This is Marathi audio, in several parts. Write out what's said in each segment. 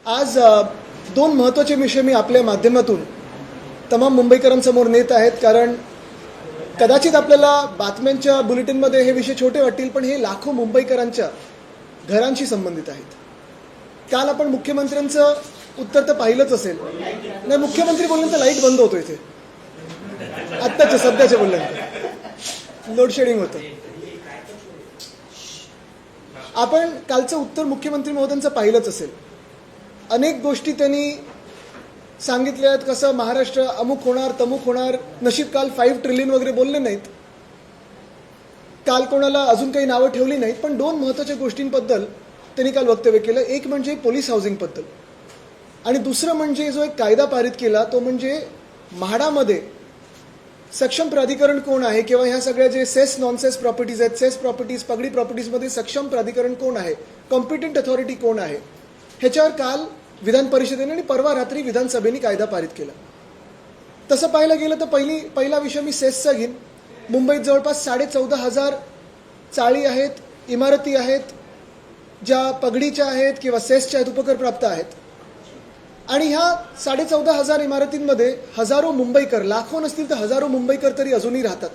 आज दोन महत्त्वाचे विषय मी आपल्या माध्यमातून तमाम मुंबईकरांसमोर नेत आहेत. कारण कदाचित आपल्याला बातम्यांच्या बुलेटिनमध्ये हे विषय छोटे वाटतील, पण हे लाखो मुंबईकरांच्या घरांशी संबंधित आहेत. काल आपण मुख्यमंत्र्यांचं उत्तर तर पाहिलंच असेल. नाही, मुख्यमंत्री बोलल्यानंतर लाईट बंद होतो इथे. आत्ताच्या सध्याच्या बोलल्यानंतर लोडशेडिंग होतं. आपण कालचं उत्तर मुख्यमंत्री महोदयांचं पाहिलंच असेल. अनेक गोष्टी त्यांनी सांगितल्या आहेत. कसं महाराष्ट्र अमुक होणार तमुक होणार. नशीब काल 5 ट्रिलियन वगैरे बोलले नाहीत. काल कोणाला अजून काही नावं ठेवली नाहीत. पण दोन महत्त्वाच्या गोष्टींबद्दल त्यांनी काल वक्तव्य केलं. एक म्हणजे पोलीस हाऊसिंगबद्दल आणि दुसरं म्हणजे जो एक कायदा पारित केला तो म्हणजे म्हाडामध्ये सक्षम प्राधिकरण कोण आहे किंवा ह्या सगळ्या जे सेस नॉन सेस प्रॉपर्टीज आहेत, सेस प्रॉपर्टीज पगडी प्रॉपर्टीजमध्ये सक्षम प्राधिकरण कोण आहे, कॉम्पिटंट अथॉरिटी कोण आहे, ह्याच्यावर काल विधान परिषदेने आणि परवा रात्री विधानसभेने कायदा पारित केला. तसं पाहायला गेलं तर पहिला विषय मी सेसचा घेईन. मुंबईत जवळपास 14,500 चाळी आहेत, इमारती आहेत, ज्या पगडीच्या आहेत किंवा सेसच्या आहेत, उपकरप्राप्त आहेत. आणि ह्या 14,500 इमारतींमध्ये हजारो मुंबईकर, लाखो नसतील तर हजारो मुंबईकर तरी अजूनही राहतात.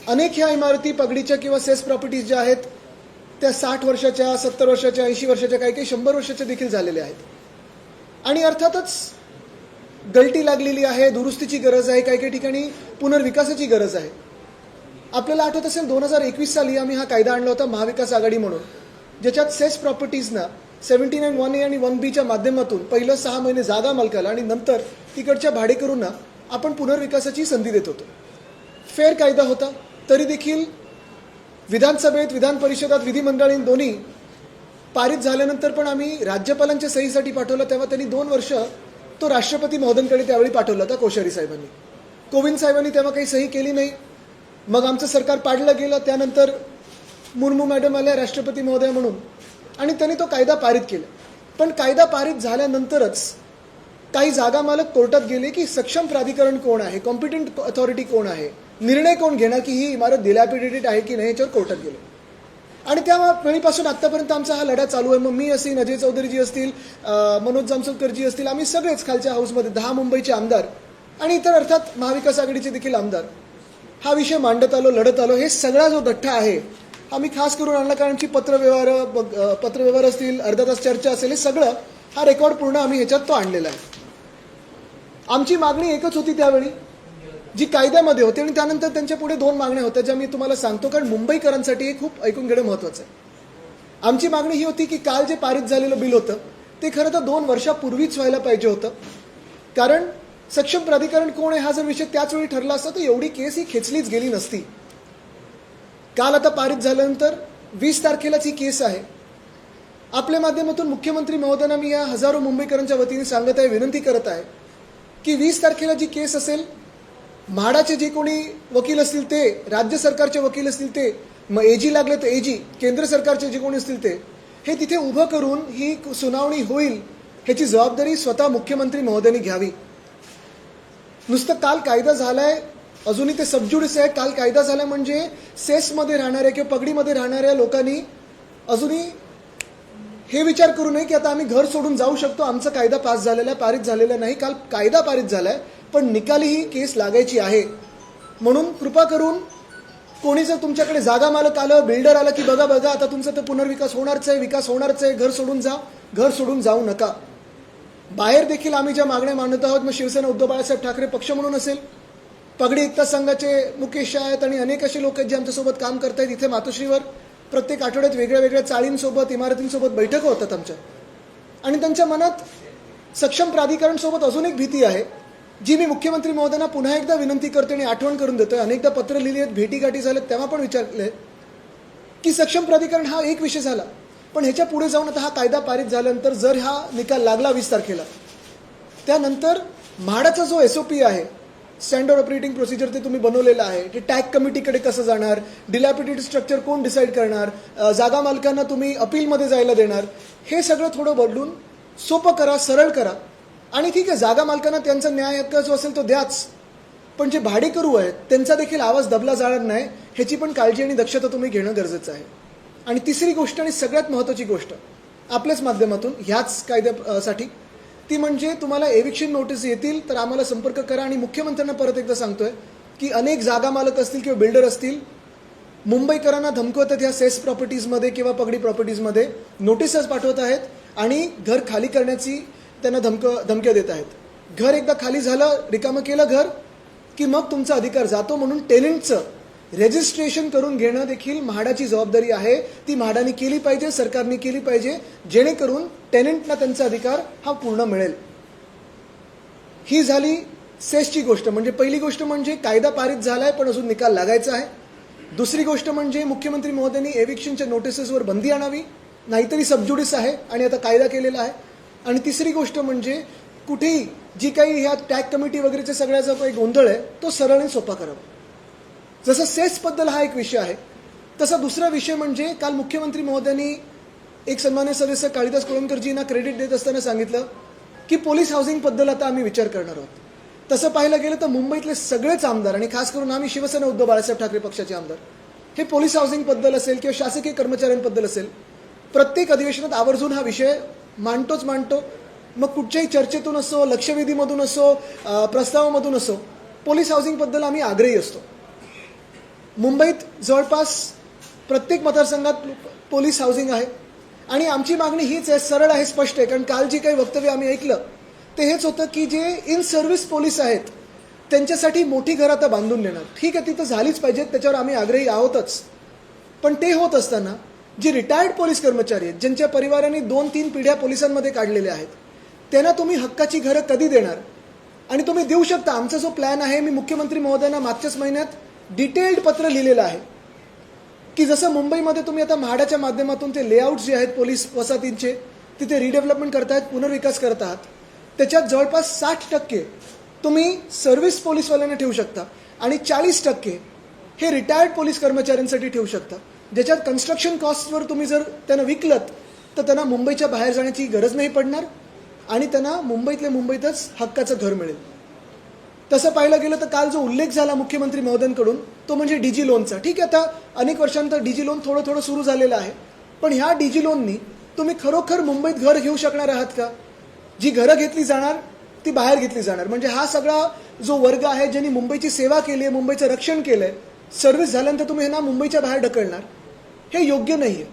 अनेक ह्या इमारती पगडीच्या किंवा सेस प्रॉपर्टीज ज्या आहेत त्या 60 वर्षाच्या, 70 वर्षाच्या, 80 वर्षाच्या, काही 100 वर्षाच्या देखील झालेल्या आहेत. आणि अर्थातच गळती लागलेली आहे, दुरुस्तीची गरज आहे, काही ठिकाणी पुनर्विकासाची गरज आहे. आपल्याला आठवत असेल 2021 साली आम्ही हा कायदा आणला होता महाविकास आघाडी म्हणून, ज्याच्यात सेस प्रॉपर्टीजना 79 1A आणि 1Bच्या माध्यमातून पहिलं 6 महिने जागा मालकाला आणि नंतर तिकडच्या भाडेकरूंना आपण पुनर्विकासाची संधी देत होतो. फेअर कायदा होता. तरी देखील विधानसभेत, विधान परिषदात, विधिमंडळाने दोन्ही पारित झाल्यानंतर पण आम्ही राज्यपालांच्या सहीसाठी पाठवलं. तेव्हा त्यांनी 2 वर्ष तो राष्ट्रपती महोदयांकडे त्यावेळी पाठवला होता कोश्यारी साहेबांनी. कोविंद साहेबांनी तेव्हा काही सही केली नाही. मग आमचं सरकार पाडलं गेलं. त्यानंतर मुर्मू मॅडम आल्या राष्ट्रपती महोदया म्हणून आणि त्यांनी तो कायदा पारित केला. पण कायदा पारित झाल्यानंतरच काही जागा मालक कोर्टात गेले की सक्षम प्राधिकरण कोण आहे, कॉम्पिटंट अथॉरिटी कोण आहे, निर्णय कोण घेणार की ही इमारत डिलॅपिडेटेड आहे की नाही, याच्यावर कोर्टात गेले. आणि त्या वेळीपासून आत्तापर्यंत आमचा हा लढा चालू आहे. मग मी असेल, अजय चौधरीजी असतील, मनोज जामसोलकरजी असतील, आम्ही सगळेच खालच्या हाऊसमध्ये 10 मुंबईचे आमदार आणि इतर अर्थात महाविकास आघाडीचे देखील आमदार हा विषय मांडत आलो, लढत आलो. हे सगळा जो गठ्ठा आहे हा मी खास करून आणला कारण की पत्रव्यवहार असतील, अर्धा तास चर्चा असेल, हे सगळं हा रेकॉर्ड पूर्ण आम्ही ह्याच्यात तो आणलेला आहे. आमची मागणी एकच होती त्यावेळी जी कायद्यामध्ये होती आणि त्यानंतर त्यांच्या पुढे 2 मागण्या होत्या ज्या मी तुम्हाला सांगतो कारण मुंबईकरांसाठी हे खूप ऐकून घेणं महत्त्वाचं आहे. आमची मागणी ही होती की काल जे पारित झालेलं बिल होतं ते खरं तर 2 वर्षापूर्वीच व्हायला पाहिजे होतं. कारण सक्षम प्राधिकरण कोण आहे हा जर विषय त्याच वेळी ठरला असता तर एवढी केस ही खेचलीच गेली नसती. काल आता पारित झाल्यानंतर 20 तारखेलाच ही केस आहे. आपल्या माध्यमातून मुख्यमंत्री महोदयांना मी या हजारो मुंबईकरांच्या वतीने सांगत आहे, विनंती करत आहे की 20 तारखेला जी केस असेल, म्हाडाचे जे कोणी वकील असतील ते, राज्य सरकारचे वकील असतील ते, मग एजी लागले तर एजी, केंद्र सरकारचे जे कोणी असतील ते, हे तिथे उभं करून ही सुनावणी होईल ह्याची जबाबदारी स्वतः मुख्यमंत्री महोदयांनी घ्यावी. नुसतं काल कायदा झालाय, अजूनही ते सबज्युडिस आहे. काल कायदा झाला म्हणजे सेसमध्ये राहणाऱ्या किंवा पगडीमध्ये राहणाऱ्या लोकांनी अजूनही हे विचार करू नये की आता आम्ही घर सोडून जाऊ शकतो, आमचा कायदा पास झालेला आहे, पारित झालेला नाही. काल कायदा पारित झाला आहे पण निकाली ही केस लागायची आहे. म्हणून कृपा करून कोणी जर तुमच्याकडे जागा मालक आलं, बिल्डर आला की बघा आता तुमचा तर पुनर्विकास होणारच आहे, विकास होणारच आहे, घर सोडून जा, घर सोडून जाऊ नका. बाहेर देखील आम्ही ज्या मागण्या मांडत आहोत, मग शिवसेना उद्धव बाळासाहेब ठाकरे पक्ष म्हणून असेल, पगडी एकता संघाचे मुकेश शाह आहेत आणि अनेक असे लोक आहेत जे आमच्यासोबत काम करत आहेत. इथे मातोश्रीवर प्रत्येक आठवड्यात वेगळ्या वेगळ्या चाळींसोबत, इमारतींसोबत बैठका होतात आमच्या. आणि त्यांच्या मनात सक्षम प्राधिकरणसोबत अजून एक भीती आहे जी मी मुख्यमंत्री महोदयांना पुन्हा एकदा विनंती करते आणि आठवण करून देतोय. अनेकदा पत्र लिहिली आहेत, भेटीगाठी झाल्यात, तेव्हा पण विचारले की सक्षम प्राधिकरण हा एक विषय झाला, पण ह्याच्या पुढे जाऊन आता हा कायदा पारित झाल्यानंतर जर हा निकाल लागला 20 तारखेला, त्यानंतर म्हाडाचा जो SOP आहे, स्टँडर्ड ऑपरेटिंग प्रोसिजर, ते तुम्ही बनवलेलं आहे, ते टॅग कमिटीकडे कसं जाणार, डिलॅपिडेटेड स्ट्रक्चर कोण डिसाईड करणार, जागा मालकांना तुम्ही अपीलमध्ये जायला देणार, हे सगळं थोडं बदलून सोपं करा, सरळ करा. आणि ठीक आहे, जागा मालकांना त्यांचा न्याय हक्क जो असेल तो द्याच, पण जे भाडेकरू आहेत त्यांचा देखील आवाज दबला जाणार नाही ह्याची पण काळजी आणि दक्षता तुम्ही घेणं गरजेचं आहे. आणि तिसरी गोष्ट आणि सगळ्यात महत्त्वाची गोष्ट, आपल्याच माध्यमातून ह्याच कायद्यासाठी, ती म्हणजे तुम्हाला एविक्शन नोटीस येतील तर आम्हाला संपर्क करा. आणि मुख्यमंत्र्यांना परत एकदा सांगतोय की अनेक जागा मालक असतील किंवा बिल्डर असतील, मुंबईकरांना धमकवत आहेत ह्या सेस प्रॉपर्टीजमध्ये किंवा पगडी प्रॉपर्टीजमध्ये, नोटिसेस पाठवत आहेत आणि घर खाली करण्याची त्यांना धमक्या देत आहेत. घर एकदा खाली झालं, रिकामं केलं घर, की मग तुमचा अधिकार जातो. म्हणून टेनंटचं रजिस्ट्रेशन करून घेणं देखील म्हाडाची जबाबदारी आहे. ती म्हाडाने केली पाहिजे, सरकारने केली पाहिजे, जेणेकरून टेनंटला त्यांचा अधिकार हा पूर्ण मिळेल. ही झाली सेसची गोष्ट. म्हणजे पहिली गोष्ट म्हणजे कायदा पारित झालाय पण अजून निकाल लागायचा आहे. दुसरी गोष्ट म्हणजे मुख्यमंत्री महोदयांनी एविक्शनच्या नोटिसेसवर बंदी आणावी, नाहीतरी सबज्युडिस आहे आणि आता कायदा केलेला आहे. आणि तिसरी गोष्ट म्हणजे कुठेही जी काही ह्या टॅग कमिटी वगैरेच्या सगळ्याचा काही गोंधळ आहे तो सरळ आणि सोपा करावा. जसं सेसबद्दल हा एक विषय आहे, तसा दुसरा विषय म्हणजे काल मुख्यमंत्री महोदयांनी एक सन्मान्य सदस्य काळीदास कोळंबकरजींना क्रेडिट देत असताना सांगितलं की पोलीस हाऊसिंगबद्दल आता आम्ही विचार करणार आहोत. तसं पाहायला गेलं तर मुंबईतले सगळेच आमदार आणि खास करून आम्ही शिवसेना उद्धव बाळासाहेब ठाकरे पक्षाचे आमदार हे पोलीस हाऊसिंगबद्दल असेल किंवा शासकीय कर्मचाऱ्यांबद्दल असेल, प्रत्येक अधिवेशनात आवर्जून हा विषय मांडतो. मग कुठच्याही चर्चेतून असो, लक्षवेधीमधून असो, प्रस्तावामधून असो, पोलीस हाऊसिंगबद्दल आम्ही आग्रही असतो. मुंबईत जवळपास प्रत्येक मतदारसंघात पोलीस हाऊसिंग आहे आणि आमची मागणी हीच आहे, सरळ आहे, स्पष्ट आहे. कारण काल जी काही वक्तव्य आम्ही ऐकलं ते हेच होतं की जे इन सर्व्हिस पोलीस आहेत त्यांच्यासाठी मोठी घरं आता बांधून देणार. ठीक आहे, तिथं झालीच पाहिजेत, त्याच्यावर आम्ही आग्रही आहोतच. पण ते होत असताना जे रिटायर्ड पोलीस कर्मचारी आहेत, ज्यांच्या परिवारांनी 2-3 पिढ्या पोलिसांमध्ये काढलेल्या आहेत, त्यांना तुम्ही हक्काची घरं कधी देणार? आणि तुम्ही देऊ शकता. आमचा जो प्लॅन आहे, मी मुख्यमंत्री महोदयांना मागच्याच महिन्यात डिटेल्ड पत्र लिहिलेलं आहे की जसं मुंबईमध्ये तुम्ही आता म्हाडाच्या माध्यमातून ते लेआउट जे आहेत पोलीस वसाहतींचे तिथे रिडेव्हलपमेंट करतायत, पुनर्विकास करत आहात, त्याच्यात जवळपास 60% तुम्ही सर्व्हिस पोलीसवाल्यांना ठेवू शकता आणि 40% हे रिटायर्ड पोलीस कर्मचाऱ्यांसाठी ठेवू शकता, ज्याच्यात कन्स्ट्रक्शन कॉस्टवर तुम्ही जर त्यांना विकलत तर त्यांना मुंबईच्या बाहेर जाण्याची गरज नाही पडणार आणि त्यांना मुंबईतल्या मुंबईतच हक्काचं घर मिळेल. तसं पाहायला गेलं तर काल जो उल्लेख झाला मुख्यमंत्री महोदयांकडून तो म्हणजे डीजी लोनचा. ठीक आहे, आता अनेक वर्षांतर डीजी लोन थोडं सुरू झालेलं आहे, पण ह्या डीजी लोननी तुम्ही खरोखर मुंबईत घर घेऊ शकणार आहात का? जी घरं घेतली जाणार ती बाहेर घेतली जाणार. म्हणजे हा सगळा जो वर्ग आहे ज्यांनी मुंबईची सेवा केली आहे, मुंबईचं रक्षण केलं आहे, सर्व्हिस झाल्यानंतर तुम्ही ह्यांना मुंबईच्या बाहेर ढकलणार, हे योग्य नाही आहे.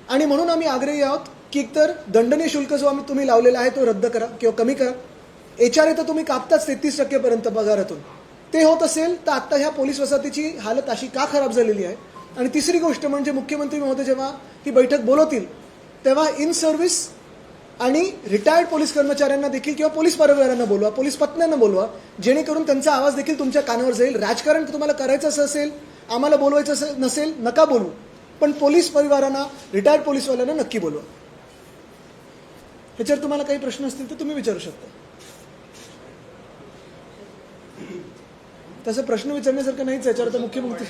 आणि म्हणून आम्ही आग्रही आहोत की एकतर दंडनीय शुल्क जो तुम्ही लावलेला आहे तो रद्द करा किंवा कमी करा. HR तर तुम्ही कापताच 33% पगारातून. ते होत असेल तर आत्ता ह्या पोलीस वसाहतीची हालत अशी का खराब झालेली आहे? आणि तिसरी गोष्ट म्हणजे मुख्यमंत्री महोदय जेव्हा ही बैठक बोलवतील तेव्हा इन सर्व्हिस आणि रिटायर्ड पोलीस कर्मचाऱ्यांना देखील किंवा पोलीस परिवारांना बोलवा, पोलीस पत्न्यांना बोलवा, जेणेकरून त्यांचा आवाज देखील तुमच्या कानावर जाईल. राजकारण तुम्हाला करायचं असं असेल, आम्हाला बोलवायचं नसेल, नका बोलू, पण पोलीस परिवारांना, रिटायर्ड पोलीसवाल्यांना नक्की बोलवा. ह्याच्यावर तुम्हाला काही प्रश्न असतील तर तुम्ही विचारू शकता. तसं प्रश्न विचारण्यासारखं नाहीच याच्यावर. तर मुख्यमंत्री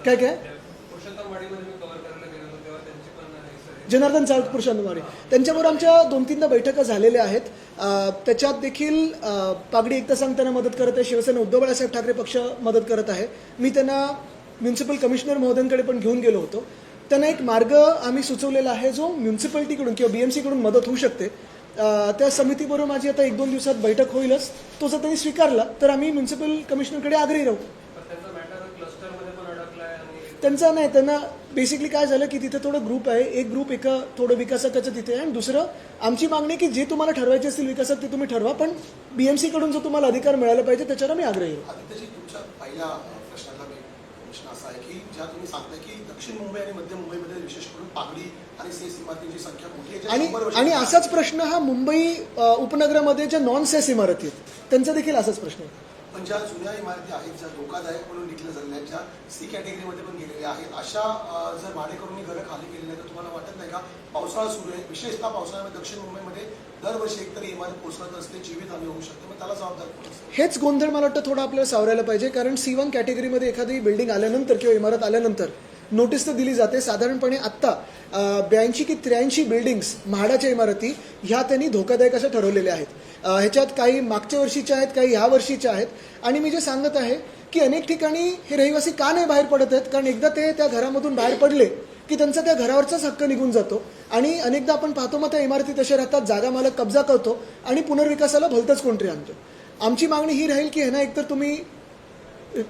काय जनार्दन चाळक पुरुषोत्तमवाडी त्यांच्याबरोबर आमच्या 2-3दा बैठका झालेल्या आहेत. त्याच्यात देखील पागडी एकता संघ त्यांना मदत करत आहे, शिवसेना उद्धव बाळासाहेब ठाकरे पक्ष मदत करत आहे. मी त्यांना म्युन्सिपल कमिशनर महोदयांकडे पण घेऊन गेलो होतो. त्यांना एक मार्ग आम्ही सुचवलेला आहे जो म्युन्सिपॅलिटीकडून किंवा BMCकडून मदत होऊ शकते. त्या समितीबरोबर माझी आता 1-2 दिवसात बैठक होईलच. तो जर त्यांनी स्वीकारला तर आम्ही म्युन्सिपल कमिशनरकडे आग्रही राहू. त्यांचा नाही, त्यांना बेसिकली काय झालं की तिथे थोडं ग्रुप आहे, एक ग्रुप एका थोडं विकासकाचं तिथे आहे आणि दुसरं आमची मागणी की जे तुम्हाला ठरवायचे असतील विकासात ते तुम्ही ठरवा, पण BMCकडून जो तुम्हाला अधिकार मिळाला पाहिजे त्याच्यावर आम्ही आग्रही राहू. तुमच्या पहिल्या प्रश्नातला प्रश्न असा आहे की ज्या तुम्ही सांगताय की दक्षिण मुंबई आणि मध्य मुंबईमध्ये विशेष करून पागडी आणि सेस इमारतींची संख्या मोठी आहे आणि असाच प्रश्न हा मुंबई उपनगरामध्ये ज्या नॉन सेस इमारती आहेत त्यांचा देखील असाच प्रश्न आहे. पण ज्या जुन्या इमारती आहेत, ज्या धोकादायक म्हणून डिक्लेअर झालेल्या आहेत, ज्या C कॅटेगरीमध्ये पण गेलेल्या आहेत, अशा जर भाडेकरूंनी घरं खाली केलेली आहेत तर तुम्हाला वाटत नाही का पावसाळा सुरू आहे, विशेषतः पावसाळ्यामध्ये दक्षिण मुंबईमध्ये दरवर्षी एकतरी इमारत कोसळत असते, जीवितहानी होऊ शकते, मग त्याला जबाबदार कोण असते? हेच गोंधळ मला वाटतं थोडं आपल्याला सावरायला पाहिजे. कारण C1 कॅटेगरीमध्ये एखादी बिल्डिंग आल्यानंतर किंवा इमारत आल्यानंतर नोटीस तर दिली जाते. साधारणपणे आत्ता 82 की 83 बिल्डिंग्स म्हाडाच्या इमारती ह्या त्यांनी धोकादायक अशा ठरवलेल्या आहेत. ह्याच्यात काही मागच्या वर्षीच्या आहेत, काही ह्या वर्षीच्या आहेत. आणि मी जे सांगत आहे की अनेक ठिकाणी हे रहिवासी का नाही बाहेर पडत आहेत, कारण एकदा ते त्या घरामधून बाहेर पडले की त्यांचा त्या घरावरचाच हक्क निघून जातो आणि अनेकदा आपण पाहतो मग त्या इमारती तशा राहतात, जागा मालक कब्जा करतो आणि पुनर्विकासाला भलतंच कोणतरी आणतो. आमची मागणी ही राहील की ह्यांना एकतर तुम्ही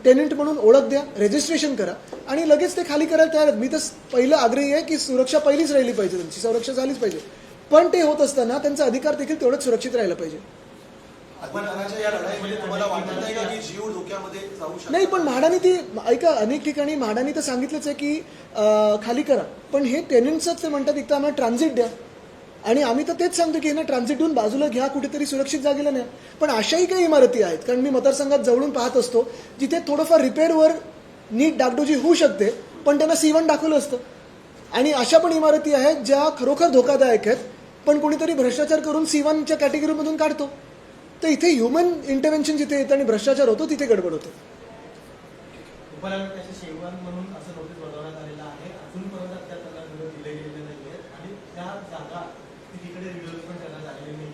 टेनंट म्हणून ओळख द्या, रजिस्ट्रेशन करा आणि लगेच ते खाली करायला तयार आहेत. मी तर पहिलं आग्रही आहे की सुरक्षा पहिलीच राहिली पाहिजे, त्यांची सुरक्षा झालीच पाहिजे. पण ते होत असताना त्यांचा अधिकार देखील तेवढंच सुरक्षित राहिला पाहिजे. अधिकाराच्या या लढाईमध्ये तुम्हाला वाटत नाही का की जीव धोक्यामध्ये जाऊ शकतो? नाही, पण म्हाडाने ती ऐका, अनेक ठिकाणी म्हाडाने तर सांगितलंच आहे की खाली करा, पण हे टेनंट्सच ते म्हणतात एक तर आम्हाला ट्रान्झिट द्या आणि आम्ही तर तेच सांगतो की ना ट्रान्झिट देऊन बाजूला घ्या, कुठेतरी सुरक्षित जागेला नाही. पण अशाही काही इमारती आहेत, कारण मी मतदारसंघात जवळून पाहत असतो जिथे थोडंफार रिपेअरवर नीट डागडोजी होऊ शकते, पण त्यांना C1 दाखवलं असतं. आणि अशा पण इमारती आहेत ज्या खरोखर धोकादायक आहेत, पण कोणीतरी भ्रष्टाचार करून C1च्या कॅटेगरीमधून काढतो. तर इथे ह्युमन इंटरव्हेन्शन जिथे येतं आणि भ्रष्टाचार होतो तिथे गडबड होते. उपनगरात त्याचे सेवन म्हणून असं नोटीस बजावण्यात आलेलं आहे. अजूनपर्यंत त्या त्यांना घरं दिले गेलेले नाही आहेत आणि त्या जागा तिकडे रिडेव्हलपमेंट करण्यात आलेली नाही.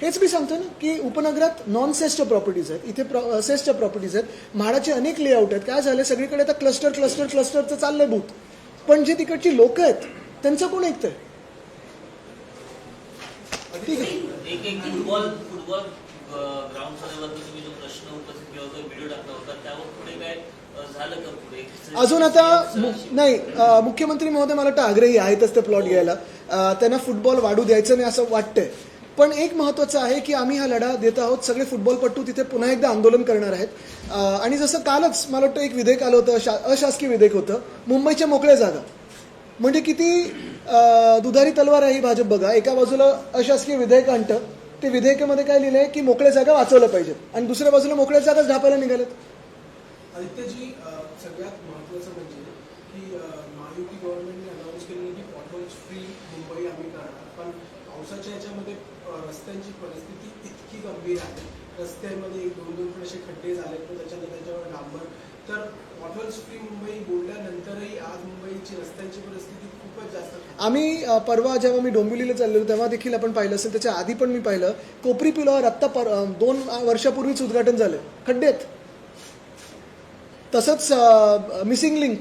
हेच मी सांगतो ना की उपनगरात नॉन सेसच्या प्रॉपर्टीज आहेत, इथे सेसच्या प्रॉपर्टीज आहेत. म्हाडाचे अनेक लेआउट आहेत. काय झालं, सगळीकडे आता क्लस्टरचं चाललंय भूत, पण जे तिकडची लोक आहेत त्यांचं कोण ऐकतंय? ठीक आहे. एक फुटबॉल ग्राउंड संदर्भात तुम्ही जो प्रश्न उपस्थित केला होता, व्हिडिओ टाकला होता, त्यावर पुढे काय झालं का? पुढे अजून आता नाही, मुख्यमंत्री महोदय मला वाटतं आग्रही आहेतच ते प्लॉट घ्यायला. त्यांना फुटबॉल वाढू द्यायचं नाही असं वाटतंय. पण एक महत्त्वाचं आहे की आम्ही हा लढा देत आहोत. सगळे फुटबॉलपटू तिथे पुन्हा एकदा आंदोलन करणार आहेत. आणि जसं कालच मला वाटतं एक विधेयक आलं होतं, अशासकीय विधेयक होतं, मुंबईच्या मोकळ्या जागा. म्हणजे किती दुधारी तलवार आहे ही भाजप बघा. एका बाजूला अशासकीय विधेयक आणतं, ते विधेयकामध्ये काय लिहिलंय की मोकळ्या जागा वाचवल्या पाहिजेत, आणि दुसऱ्या बाजूला मोकळ्या जागाच ढापायला निघाल्यात. आदित्यजी, सगळ्यात महत्त्वाचं म्हणजे की महायुती गव्हर्नमेंटने अनाऊन्स केलेलं की पॉटहोल्स फ्री मुंबई आम्ही करणार, पण पावसाच्या ह्याच्यामध्ये रस्त्यांची परिस्थिती इतकी गंभीर आहे. रस्त्यामध्ये 1-2 फूट असे खड्डे झाले, पण त्याच्यावर डांबर. तर पॉटहोल्स फ्री मुंबई बोलल्यानंतरही आज मुंबईची रस्त्यांची परिस्थिती खूपच जास्त. आम्ही परवा जेव्हा मी डोंबिवलीला चाललेलो तेव्हा देखील आपण पाहिलं असेल, त्याच्या आधी पण मी पाहिलं, कोपरी पुलावर आत्ता 2 वर्षापूर्वीच उद्घाटन झालं, खड्डे आहेत. तसंच मिसिंग लिंक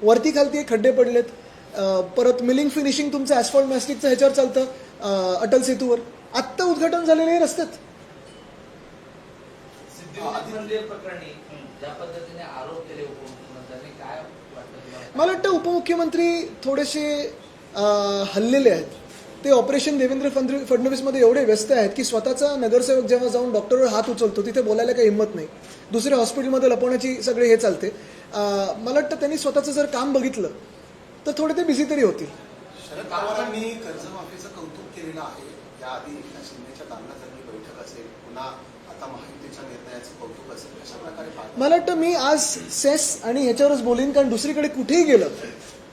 वरती खालती खड्डे पडलेत. परत मिलिंग फिनिशिंग तुमचं ॲस्फॉल्ट मॅस्टिकचं ह्याच्यावर चालतं अटल सेतूवर, आत्ता उद्घाटन झालेले हे रस्त्यात. सिद्धिविनायक मंदिर प्रकरणी ज्या पद्धतीने आरोप केले उपमुख्यमंत्र्यांनी, काय वाटतं तुम्हाला? मला वाटतं उपमुख्यमंत्री थोडेसे हल्लेले आहेत. ते ऑपरेशन देवेंद्र फडणवीसमध्ये एवढे व्यस्त आहेत की स्वतःचा नगरसेवक जेव्हा जाऊन डॉक्टरवर हात उचलतो तिथे बोलायला काही हिंमत नाही. दुसऱ्या हॉस्पिटलमध्ये लपवण्याची सगळे हे चालते. मला वाटतं त्यांनी स्वतःचं जर काम बघितलं तर थोडे ते बिझी तरी होतील. शरद पवारांनी कर्जमाफीचं कौतुक केलेलं आहे. याआधी शिंदेच्या तारणासारखी बैठक असेल, पुन्हा आता महायुतीच्या निर्णयाचं कौतुक असेल, अशा प्रकारे पाहतो. मला वाटतं मी आज सेस आणि ह्याच्यावरच बोलीन, कारण दुसरीकडे कुठेही गेलं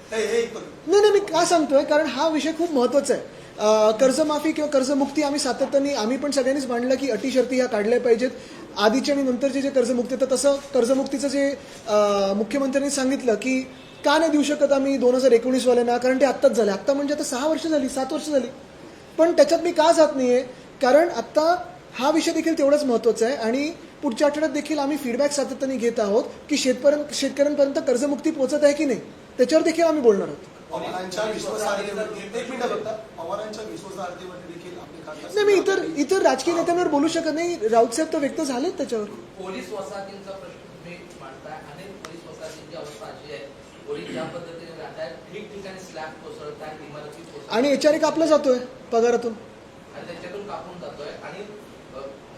नाही. मी का सांगतोय, कारण हा विषय खूप महत्त्वाचा आहे. कर्जमाफी किंवा कर्जमुक्ती आम्ही सातत्याने, आम्ही पण सगळ्यांनीच मांडलं की अटी शर्ती ह्या काढल्या पाहिजेत. आधीचे आणि नंतरचे जे कर्जमुक्ती, तर तसं कर्जमुक्तीचं जे मुख्यमंत्र्यांनी सांगितलं की का नाही देऊ शकत आम्ही 2019 वाल्यांना, कारण ते आत्ताच झाले. आत्ता म्हणजे आता 6 वर्ष झाली, 7 वर्ष झाली. पण त्याच्यात मी का जात नाहीये, कारण आत्ता हा विषय देखील तेवढाच महत्त्वाचा आहे. आणि पुढच्या आठवड्यात देखील आम्ही फीडबॅक सातत्याने घेत आहोत की शेतकऱ्यांपर्यंत कर्जमुक्ती पोहोचत आहे की नाही, त्याच्यावर देखील आम्ही बोलणार आहोत. पवारांच्या विश्वासार्हतेवरती एक मिनिट बघता, पवारांच्या विश्वासार्हतेवरती देखील आपले खासदार. नाही, मी इतर राजकीय नेत्यांवर बोलू शकत नाही. राऊत साहेब तर व्यक्त झालेत त्याच्यावर. पोलीस वसाहतींचा प्रश्न तुम्ही मांडताय. अनेक पोलीस वसाहतींची अवस्था अशी आहे, पोलीस ज्या पद्धतीने राहत आहेत, ठिकठिकाणी स्लॅब कोसळतात, इमारती कोसळतात आणि HRA कापला जातोय पगारातून, आणि त्याच्यातून कापून जातोय. आणि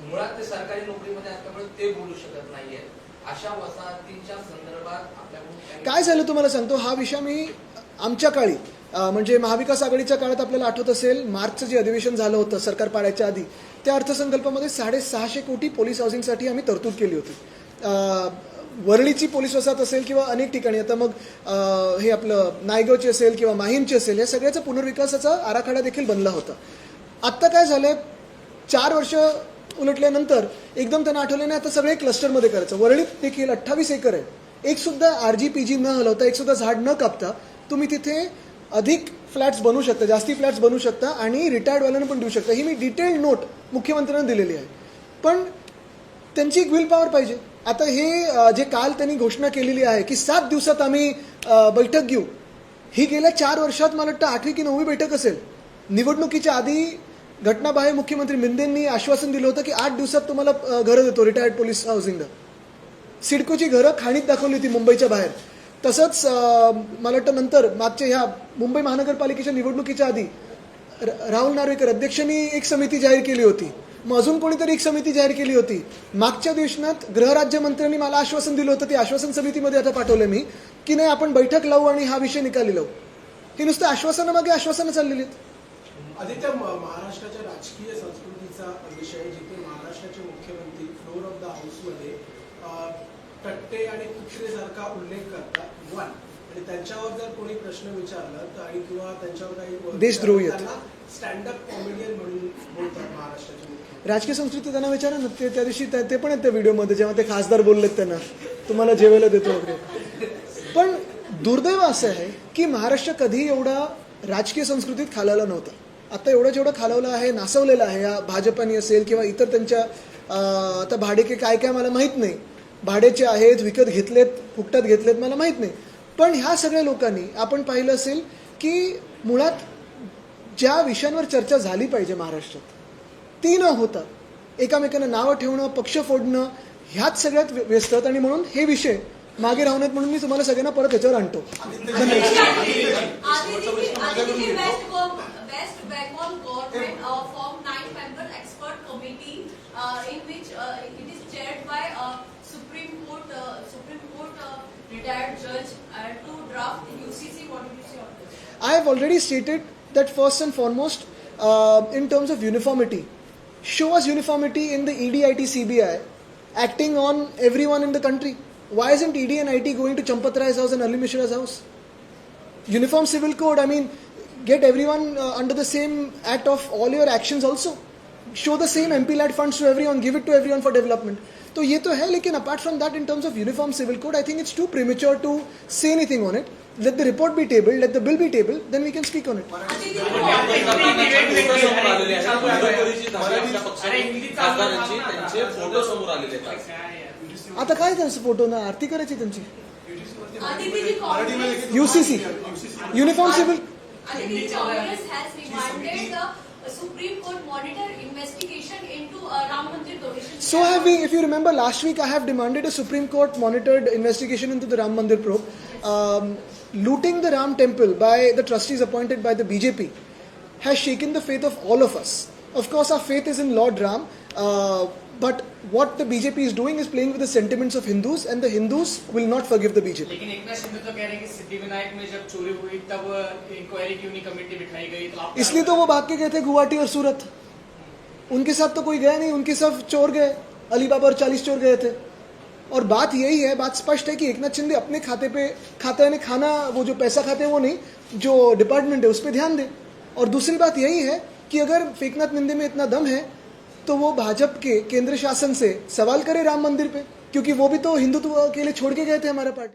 मुळात ते सरकारी नोकरीमध्ये असल्यामुळे ते बोलू शकत नाहीये. अशा वसाहतींच्या संदर्भात आपल्याकडून काय झालं तुम्हाला सांगतो. हा विषय मी आमच्या काळी म्हणजे महाविकास आघाडीच्या काळात आपल्याला आठवत असेल, मार्चचं जे अधिवेशन झालं होतं सरकार पाडायच्या आधी, त्या अर्थसंकल्पामध्ये 650 कोटी पोलीस हाऊसिंगसाठी आम्ही तरतूद केली होती. वरळीची पोलीस वसाहत असेल किंवा अनेक ठिकाणी, आता मग हे आपलं नायगावची असेल किंवा माहीमची असेल, या सगळ्याचा पुनर्विकासाचा आराखडा देखील बनला होता. आत्ता काय झालंय, 4 वर्ष उलटल्यानंतर एकदम त्यांना आठवलं नाही आता सगळे क्लस्टरमध्ये करायचं. वरळीत देखील 28 एकर आहे. एक सुद्धा RGPG न हलवता, एक सुद्धा झाड न कापता तुम्ही तिथे अधिक फ्लॅट्स बनवू शकता, जास्ती फ्लॅट्स बनवू शकता आणि रिटायर्डवाल्यांना पण देऊ शकता. ही मी डिटेल्ड नोट मुख्यमंत्र्यांना दिलेली आहे. पण त्यांची एक विल पॉवर पाहिजे. आता हे जे काल त्यांनी घोषणा केलेली आहे की 7 दिवसात आम्ही बैठक घेऊ, ही गेल्या 4 वर्षात मला वाटतं 8वी की 9वी बैठक असेल. निवडणुकीच्या आधी घटनाबाह्य मुख्यमंत्री मिंदेंनी आश्वासन दिलं होतं की 8 दिवसात तुम्हाला घरं देतो रिटायर्ड पोलीस हाऊसिंगला. सिडकोची घरं खाणीत दाखवली होती मुंबईच्या बाहेर. तसंच मला वाटतं नंतर मागच्या ह्या मुंबई महानगरपालिकेच्या निवडणुकीच्या आधी राहुल नार्वेकर अध्यक्षांनी एक समिती जाहीर केली होती. मग अजून कोणीतरी एक समिती जाहीर केली होती. मागच्या दिवसात गृहराज्यमंत्र्यांनी मला आश्वासन दिलं होतं, ते आश्वासन समितीमध्ये आता पाठवलं मी, की नाही आपण बैठक लावू आणि हा विषय निकाली लावू. हे नुसतं आश्वासनामागे आश्वासनं चाललेली आहेत. आदित्य, महाराष्ट्राच्या राजकीय संस्कृतीचा विषय जिथे महाराष्ट्राचे मुख्यमंत्री फ्लोर ऑफ द हाऊसमध्ये टट्टे आणि कुत्रेसारखा उल्लेख करतात वन, आणि त्यांच्यावर जर कोणी प्रश्न विचारला तर आणि किंवा त्यांच्यावर काही देशद्रोही आहेत. त्यांना स्टँडअप कॉमेडियन म्हणून बोलतात महाराष्ट्राचे मुख्यमंत्री. राजकीय संस्कृती त्यांना विचारा ना, ते त्या दिवशी ते पण आहेत त्या व्हिडिओमध्ये जेव्हा ते खासदार बोललेत त्यांना तुम्हाला जेवायला देतो वगैरे. पण दुर्दैव असं आहे की महाराष्ट्र कधी एवढा राजकीय संस्कृतीत खालावला नव्हता. आता एवढं जेवढं खालावलं आहे, नासवलेलं आहे, या भाजपानी असेल किंवा इतर त्यांच्या आता भाडेके काय काय मला माहीत नाही, भाड्याचे आहेत, विकत घेतलेत, फुकटात घेतलेत, मला माहीत नाही. पण ह्या सगळ्या लोकांनी आपण पाहिलं असेल की मुळात ज्या विषयांवर चर्चा झाली पाहिजे महाराष्ट्रात ती न होता एकामेकांना नावं ठेवणं, पक्ष फोडणं, ह्याच सगळ्यात व्यस्त आहेत. आणि म्हणून हे विषय मागे राहू नयेत म्हणून मी तुम्हाला सगळ्यांना परत ह्याच्यावर आणतो. West Bengal government formed 9-member expert committee in which it is chaired by Supreme Court retired judge to draft UCC. What do you say on this? I have already stated that first and foremost, in terms of uniformity, show us uniformity in the ED, IT, CBI acting on everyone in the country. Why isn't ED and IT going to Champat Rai's house and Ali Mishra's house? Uniform civil code, I mean, get everyone under the same act of all your actions also. Show the same MP-led funds to everyone, give it to everyone for development. तो ये तो है, लेकिन apart from that, in terms of uniform civil code, I think it's too premature to say anything on it. Let the report be tabled, let the bill be tabled, then we can speak on it. Photo समोर आलेले आहेत. आता काय त्यांचं फोटो ना आरती करायची त्यांची. Aditi Congress UCC, Uniform Civil. Aditi Congress has demanded the Supreme Court monitor investigation into Ram Mandir donation. So have we. If you remember last week, I have demanded a Supreme Court monitored investigation into the Ram Mandir probe. Looting the Ram temple by the trustees appointed by the BJP has shaken the faith of all of us. Of course, our faith is in Lord Ram, but what the BJP is doing is playing with the sentiments of Hindus, and the Hindus will not forgive the BJP. लेकिन एकनाथ शिंदे तो कह रहे हैं कि सिद्धिविनायक में जब चोरी हुई तब इंक्वायरी क्यों नहीं कमेटी बिठाई गई, तो आप इसलिए तो वो भाग के गए थे गुवाहाटी और सूरत. उनके साथ तो कोई गया नहीं, उनके सब चोर गए, अलीबाबा और 40 चोर गए थे. और बात यही है, बात स्पष्ट है कि एकनाथ शिंदे अपने खाते पे खाता यानी खाना, वो जो पैसा खाते हैं वो नहीं, जो डिपार्टमेंट है उस पर ध्यान दें. और दूसरी बात यही है कि अगर एकनाथ शिंदे में इतना दम है तो वो भाजपा के केंद्र शासन से सवाल करे राम मंदिर पे, क्योंकि वो भी तो हिंदुत्व के लिए छोड़ के गए थे हमारा पार्टी.